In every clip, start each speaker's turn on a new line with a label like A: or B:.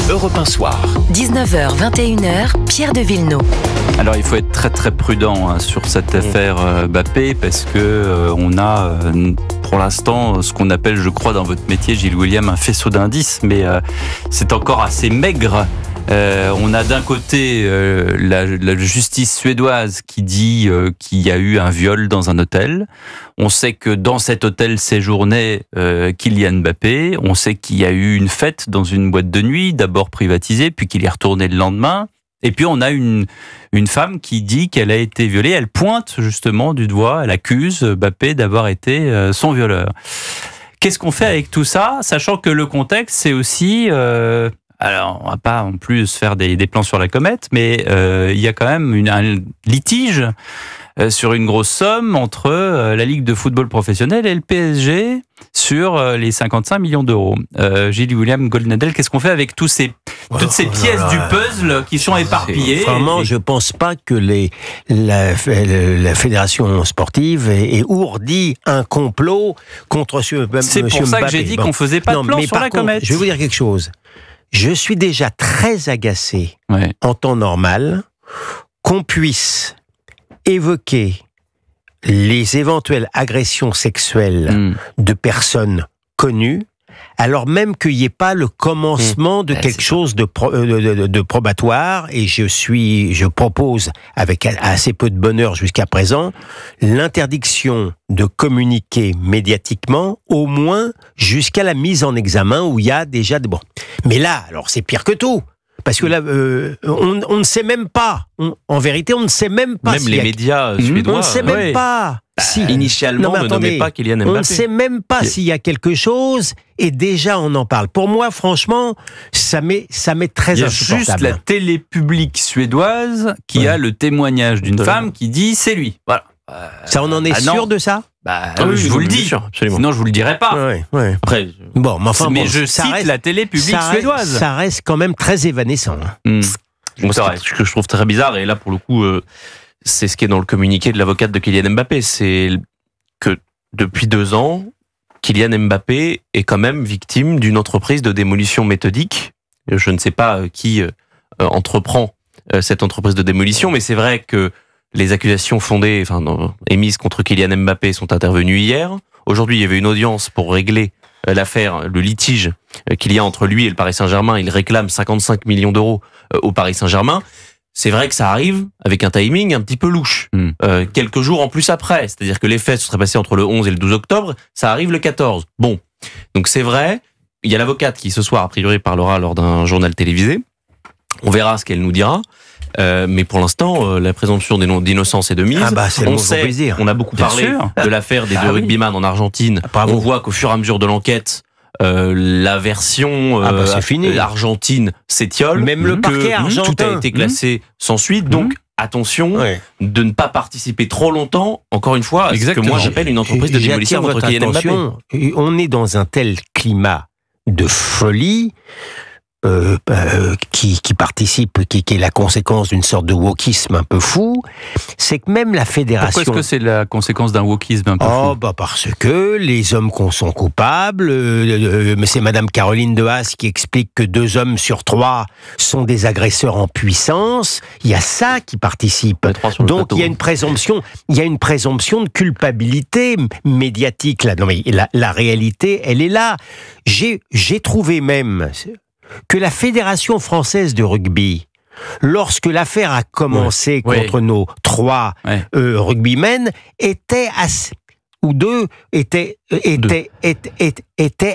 A: Europe 1 Soir.
B: 19h, 21h, Pierre de Villeneuve.
C: Alors il faut être très très prudent sur cette affaire Mbappé parce que on a pour l'instant ce qu'on appelle, je crois dans votre métier Gilles William, un faisceau d'indices, mais c'est encore assez maigre. On a d'un côté la justice suédoise qui dit qu'il y a eu un viol dans un hôtel. On sait que dans cet hôtel séjournait Kylian Mbappé. On sait qu'il y a eu une fête dans une boîte de nuit, d'abord privatisée, puis qu'il est retourné le lendemain. Et puis on a une femme qui dit qu'elle a été violée. Elle pointe justement du doigt, elle accuse Mbappé d'avoir été son violeur. Qu'est-ce qu'on fait avec tout ça, sachant que le contexte, c'est aussi... alors, on va pas en plus faire des plans sur la comète, mais il y a quand même un litige sur une grosse somme entre la Ligue de football professionnel et le PSG sur les 55 millions d'euros. Gilles William Goldnadel, qu'est-ce qu'on fait avec toutes ces pièces du puzzle qui sont éparpillées?
D: Vraiment, je pense pas que la fédération sportive ait ourdi un complot contre M. Mbappé.
C: C'est pour ça que j'ai dit qu'on faisait pas de plan sur la comète.
D: Je vais vous dire quelque chose. Je suis déjà très agacé en temps normal qu'on puisse évoquer les éventuelles agressions sexuelles de personnes connues, alors même qu'il n'y ait pas le commencement de quelque chose de probatoire. Et je propose, avec assez peu de bonheur jusqu'à présent, l'interdiction de communiquer médiatiquement, au moins jusqu'à la mise en examen où il y a déjà de... Bon. Mais là, alors c'est pire que tout. Parce que là, on ne sait même pas. En vérité, on ne sait même pas.
E: Même les médias suédois.
D: On ne sait même pas.
E: Initialement, ne nommaient pas Kylian Mbappé.
D: On ne sait même pas s'il y a quelque chose, et déjà on en parle. Pour moi, franchement, ça m'est très insupportable.
C: Il y a juste la télé publique suédoise qui a le témoignage d'une femme qui dit c'est lui. Voilà.
D: Ça, on en est sûr de ça?
C: Oui, je vous le dis.
E: Sûr, absolument.
C: Sinon, je vous le dirais pas.
E: Après,
D: bon, mais
C: je cite la télé publique suédoise.
D: Ça reste quand même très évanescent.
E: Moi, ce que je trouve très bizarre, et là pour le coup, c'est ce qui est dans le communiqué de l'avocate de Kylian Mbappé, c'est que depuis 2 ans, Kylian Mbappé est quand même victime d'une entreprise de démolition méthodique. Je ne sais pas qui entreprend cette entreprise de démolition, mais c'est vrai que les accusations émises contre Kylian Mbappé sont intervenues hier. Aujourd'hui, il y avait une audience pour régler l'affaire, le litige qu'il y a entre lui et le Paris Saint-Germain. Il réclame 55 millions d'euros au Paris Saint-Germain. C'est vrai que ça arrive avec un timing un petit peu louche. Quelques jours en plus après. C'est-à-dire que les faits se seraient passés entre le 11 et le 12 octobre. Ça arrive le 14. Bon. Donc c'est vrai. Il y a l'avocate qui ce soir, a priori, parlera lors d'un journal télévisé. On verra ce qu'elle nous dira. Mais pour l'instant, la présomption d'innocence est de mise. On a beaucoup parlé de l'affaire des 2 rugbyman en Argentine. On voit qu'au fur et à mesure de l'enquête, la version argentine s'étiole.
D: Même le parquet argentin.
E: Tout a été classé sans suite. Donc, attention de ne pas participer trop longtemps, encore une fois, à ce que moi j'appelle une entreprise de démolition contre Kylian Mbappé.
D: On est dans un tel climat de folie qui participe, qui est la conséquence d'une sorte de wokisme un peu fou, c'est que même la fédération...
C: Pourquoi est-ce que c'est la conséquence d'un wokisme un peu fou?
D: Parce que les hommes sont coupables, c'est Madame Caroline de Haas qui explique que 2 hommes sur 3 sont des agresseurs en puissance. Il y a ça qui participe. Donc il y a une présomption de culpabilité médiatique là. Non mais la réalité, elle est là. J'ai trouvé même que la Fédération française de rugby, lorsque l'affaire a commencé contre nos 3 rugbymen, était assez... ou 2 étaient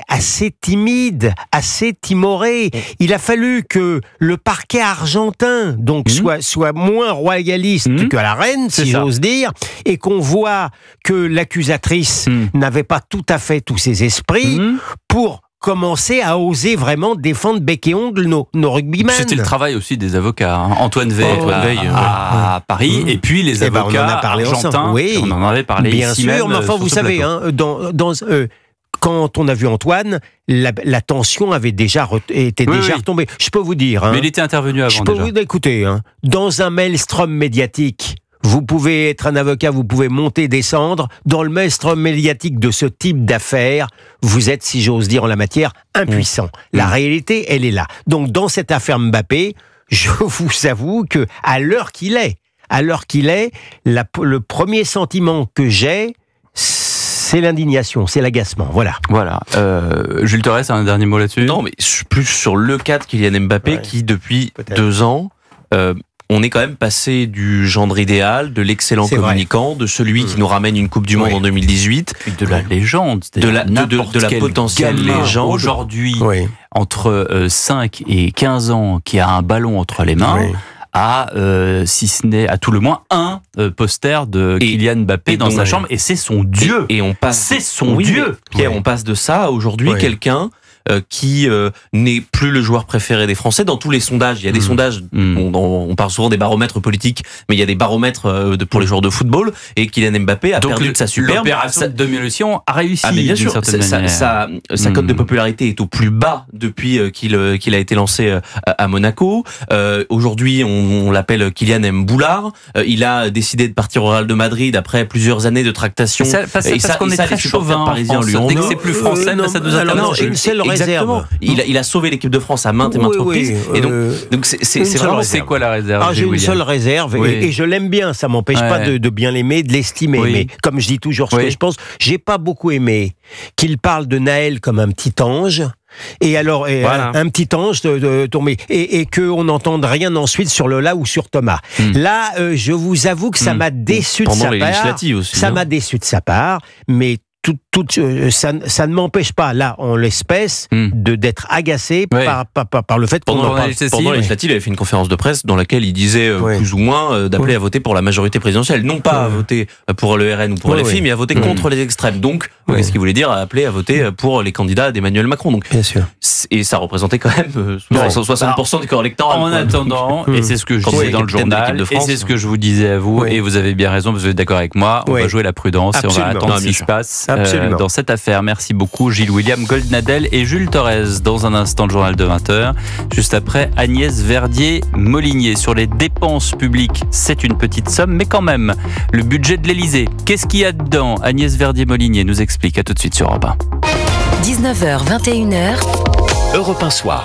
D: assez timides, assez timorés. Il a fallu que le parquet argentin soit moins royaliste que la reine, si j'ose dire, et qu'on voit que l'accusatrice n'avait pas tout à fait tous ses esprits pour commencer à oser vraiment défendre bec et ongle nos rugbymen.
C: C'était le travail aussi des avocats. Antoine Veil à Paris, et puis les avocats argentins. On en avait parlé
D: bien
C: ici
D: sûr,
C: même.
D: mais enfin, vous savez, quand on a vu Antoine, la tension avait déjà été retombée. Je peux vous dire.
C: Mais il était intervenu avant déjà.
D: Écoutez, dans un maelstrom médiatique, Vous pouvez être un avocat, vous pouvez monter, descendre. Dans le maelstrom médiatique de ce type d'affaires, vous êtes, si j'ose dire en la matière, impuissant. La réalité, elle est là. Donc dans cette affaire Mbappé, je vous avoue que à l'heure qu'il est, le premier sentiment que j'ai, c'est l'indignation, c'est l'agacement. Voilà.
C: Jules Torres, un dernier mot là-dessus?
E: Non, mais plus sur le cas de Kylian Mbappé qui, depuis 2 ans, on est quand même passé du gendre idéal, de l'excellent communicant, de celui qui nous ramène une Coupe du Monde en 2018,
C: de la légende,
E: de la potentielle légende.
C: Aujourd'hui, entre 5 et 15 ans, qui a un ballon entre les mains, à, si ce n'est à tout le moins, un poster de Kylian Mbappé dans sa chambre, et c'est son dieu.
E: Et on passe.
C: C'est son dieu.
E: Pierre, on passe de ça à aujourd'hui quelqu'un qui n'est plus le joueur préféré des Français. Dans tous les sondages, il y a des sondages, on parle souvent des baromètres politiques, mais il y a des baromètres pour les joueurs de football, et Kylian Mbappé a perdu de sa superbe.
C: L'opération de démolition a réussi.
E: Mais bien sûr, sa cote de popularité est au plus bas depuis qu'il a été lancé à Monaco. Aujourd'hui, on l'appelle Kylian Mboulard. Il a décidé de partir au Real de Madrid après plusieurs années de tractation.
C: Parce qu'on est très chauvin parisiens lui. Dès que c'est plus français, ça nous intéresse.
D: Une seule réserve.
E: Il a sauvé l'équipe de France à maintes et maintes reprises. Et donc c'est
C: quoi la réserve?
D: J'ai une seule réserve, et je l'aime bien. Ça m'empêche pas de bien l'aimer, de l'estimer. Mais comme je dis toujours ce que je pense, j'ai pas beaucoup aimé qu'il parle de Naël comme un petit ange. Et alors, un petit ange tombé, et qu'on n'entende rien ensuite sur Lola ou sur Thomas. Là, je vous avoue que ça m'a déçu de sa part.
E: Pendant les législatives aussi.
D: Ça m'a déçu de sa part, mais ça ne m'empêche pas, là, en l'espèce, d'être agacé par le fait qu'on en parle.
E: Pendant les législatives, il avait fait une conférence de presse dans laquelle il disait plus ou moins d'appeler à voter pour la majorité présidentielle. Non pas à voter pour le RN ou pour LFI, mais à voter contre les extrêmes. Donc, qu'est-ce qu'il voulait dire? Appeler à voter pour les candidats d'Emmanuel Macron. Donc,
D: bien sûr.
E: Et ça représentait quand même 60% du corps électoral.
C: En attendant, et c'est ce que je disais dans le journal, et c'est ce que je vous disais à vous, et vous avez bien raison, vous êtes d'accord avec moi, on va jouer la prudence et on va attendre ce qui se passe dans cette affaire. Merci beaucoup Gilles William Goldnadel et Jules Torres. Dans un instant, le journal de 20h. Juste après, Agnès Verdier-Molinier. Sur les dépenses publiques, c'est une petite somme, mais quand même, le budget de l'Élysée, qu'est-ce qu'il y a dedans? Agnès Verdier-Molinier nous explique. À tout de suite sur Europe 1.
B: 19h, 21h.
A: Europe 1 Soir.